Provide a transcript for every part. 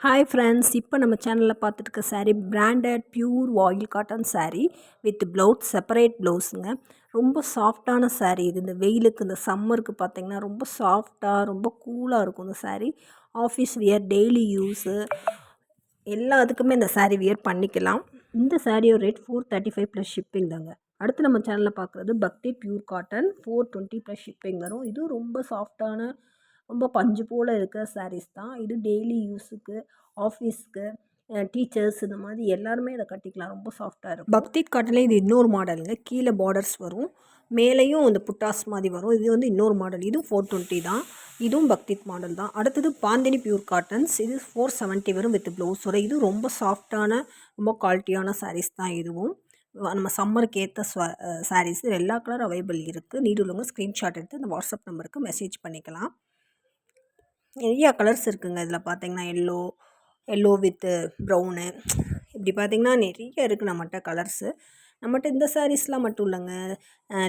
Hi friends, இப்போ நம்ம சேனலில் பார்த்துட்டு இருக்க saree branded pure voile cotton saree with blouse separate ப்ளவுஸுங்க. ரொம்ப சாஃப்டான saree இது. இந்த வெயிலுக்கு இந்த சம்மருக்கு பார்த்தீங்கன்னா ரொம்ப சாஃப்டாக ரொம்ப கூலாக இருக்கும் இந்த saree. Office wear, daily use எல்லாத்துக்குமே இந்த saree வியர் பண்ணிக்கலாம். இந்த சாரியோட ரேட் 435 ப்ளஸ் ஷிப்பிங் தாங்க. அடுத்து நம்ம சேனலில் பார்க்குறது பக்தி பியூர் காட்டன் 420 ப்ளஸ் ஷிப்பிங் வரும். இதுவும் ரொம்ப சாஃப்டான ரொம்ப பஞ்சு போல் இருக்கிற சாரீஸ் தான். இது டெய்லி யூஸுக்கு, ஆஃபீஸ்க்கு, டீச்சர்ஸ் இந்த மாதிரி எல்லாருமே இதை கட்டிக்கலாம். ரொம்ப சாஃப்டாக இருக்கும். பக்தி காட்டனில் இது இன்னொரு மாடலுங்க. கீழே பார்டர்ஸ் வரும், மேலேயும் இந்த புட்டாஸ் மாதிரி வரும். இது வந்து இன்னொரு மாடல். இதுவும் 420 தான். இதுவும் பக்தித் மாடல் தான். அடுத்தது பாந்தினி பியூர் காட்டன்ஸ். இது 470 வரும் வித் ப்ளவுஸோட. இது ரொம்ப சாஃப்டான ரொம்ப குவாலிட்டியான சாரீஸ் தான். இதுவும் நம்ம சம்மருக்கு ஏற்ற சாரீஸ் எல்லா கலர் அவைலபிள் இருக்குது. நீடு உள்ளவங்க ஸ்க்ரீன்ஷாட் எடுத்து இந்த வாட்ஸ்அப் நம்பருக்கு மெசேஜ் பண்ணிக்கலாம். நிறையா கலர்ஸ் இருக்குதுங்க. இதில் பார்த்தீங்கன்னா எல்லோ வித்து ப்ரௌனு, இப்படி பார்த்திங்கன்னா நிறைய இருக்குது நம்மகிட்ட கலர்ஸு. நம்மகிட்ட இந்த சாரீஸ்லாம் மட்டும் இல்லைங்க,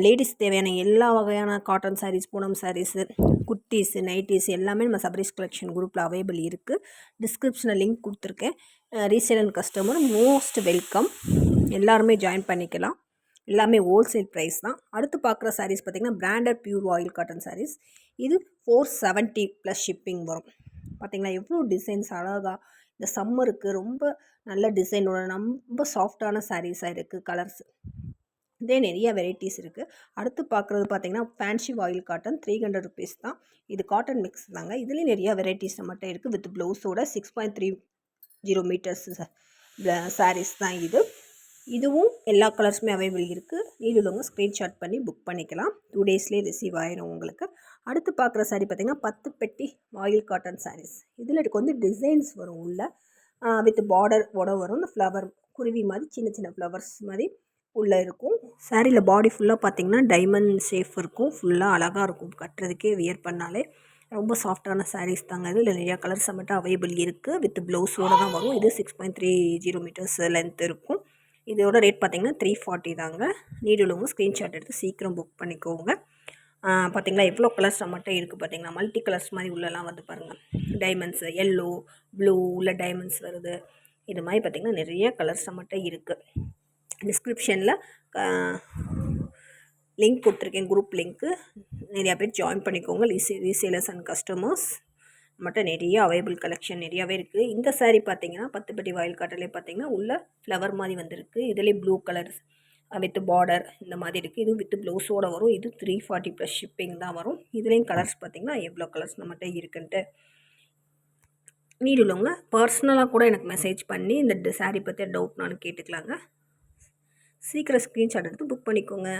லேடிஸ் தேவையான எல்லா வகையான காட்டன் சாரீஸ், பூனம் சாரீஸு, குர்த்தீஸு, நைட்டீஸ் எல்லாமே நம்ம சபரிஸ் கலெக்ஷன் குரூப்பில் அவைலபிள் இருக்குது. டிஸ்கிரிப்ஷனில் லிங்க் கொடுத்துருக்கேன். Resale and customer most welcome. எல்லாருமே ஜாயின் பண்ணிக்கலாம். எல்லாமே ஹோல்சேல் ப்ரைஸ் தான். அடுத்து பார்க்குற சாரீஸ் பார்த்திங்கன்னா branded pure oil cotton saris. இது 470 ப்ளஸ் ஷிப்பிங் வரும். பார்த்திங்களா எவ்வளோ டிசைன்ஸ் அழகாக இந்த சம்மருக்கு ரொம்ப நல்ல டிசைனோட ரொம்ப சாஃப்டான சாரீஸாக இருக்குது. கலர்ஸ் இதே நிறைய வெரைட்டிஸ் இருக்குது. அடுத்து பார்க்குறது பார்த்திங்கன்னா ஃபேன்சி ஆயில் காட்டன் 300 ருபீஸ் தான். இது காட்டன் மிக்ஸ் தாங்க. இதுலேயும் நிறையா வெரைட்டிஸ் மட்டும் இருக்குது வித் ப்ளவுஸோட. 6.30 மீட்டர்ஸ் சாரீஸ் தான் இது. இதுவும் எல்லா கலர்ஸுமே அவைலபிள் இருக்குது. நீடு உள்ளவங்க ஸ்க்ரீன்ஷாட் பண்ணி புக் பண்ணிக்கலாம். 2 டேஸ்லேயே ரிசீவ் ஆயிடும் உங்களுக்கு. அடுத்து பார்க்குற சாரீ பார்த்திங்கன்னா 10 பெட்டி ஆயில் காட்டன் சாரீஸ். இதில் எனக்கு வந்து டிசைன்ஸ் வரும் உள்ள வித் பார்டரோட வரும். இந்த ஃப்ளவர் குருவி மாதிரி சின்ன சின்ன ஃப்ளவர்ஸ் மாதிரி உள்ளே இருக்கும். சாரியில் பாடி ஃபுல்லாக பார்த்திங்கன்னா டைமண்ட் ஷேப் இருக்கும். ஃபுல்லாக அழகாக இருக்கும் கட்டுறதுக்கே, வியர் பண்ணாலே. ரொம்ப சாஃப்டான சாரீஸ் தாங்க. இதில் நிறையா கலர்ஸ் மட்டும் அவைலபிள் இருக்குது. வித் ப்ளவுஸோடு தான் வரும். இது 6.30 மீட்டர்ஸ் லென்த் இருக்கும். இதோட ரேட் பார்த்திங்கன்னா 340 தாங்க. நீடு உள்ளவங்க ஸ்க்ரீன்ஷாட் எடுத்து சீக்கிரம் புக் பண்ணிக்கோங்க. பார்த்திங்களா எவ்வளோ கலர்ஸ் நம்மகிட்ட இருக்குது பார்த்திங்களா. மல்டி கலர்ஸ் மாதிரி உள்ளலாம் வந்து பாருங்கள். டைமண்ட்ஸு, எல்லோ, ப்ளூ உள்ள டைமண்ட்ஸ் வருது. இது மாதிரி பார்த்திங்கன்னா நிறைய கலர்ஸ் நம்மகிட்ட இருக்குது. டிஸ்கிரிப்ஷனில் லிங்க் கொடுத்துருக்கேன், குரூப் லிங்க்கு. நிறையா பேர் ஜாயின் பண்ணிக்கோங்க. ரீசேலர்ஸ் அண்ட் கஸ்டமர்ஸ் நம்மகிட்ட நிறைய அவைலபிள் கலெக்ஷன் நிறையாவே இருக்குது. இந்த சாரீ பார்த்திங்கன்னா 10 பெட்டி ஆயில் காட்டன்லேயே பார்த்திங்கன்னா உள்ள ஃப்ளவர் மாதிரி வந்துருக்கு. இதுலேயே ப்ளூ கலர்ஸ் வித் பார்டர் இந்த மாதிரி இருக்குது. இது வித் ப்ளவுஸோடு வரும். இது 340 ப்ளஸ் ஷிப்பிங் தான் வரும். இதுலேயும் கலர்ஸ் பார்த்திங்கன்னா எவ்வளோ கலர்ஸ் நம்மகிட்ட இருக்குன்ட்டு. நீடு உள்ளவங்க பர்சனலாக கூட எனக்கு மெசேஜ் பண்ணி இந்த சாரீ பற்றி டவுட்னாலும் கேட்டுக்கலாங்க. சீக்கிரம் ஸ்க்ரீன்ஷாட் எடுத்து புக் பண்ணிக்கோங்க.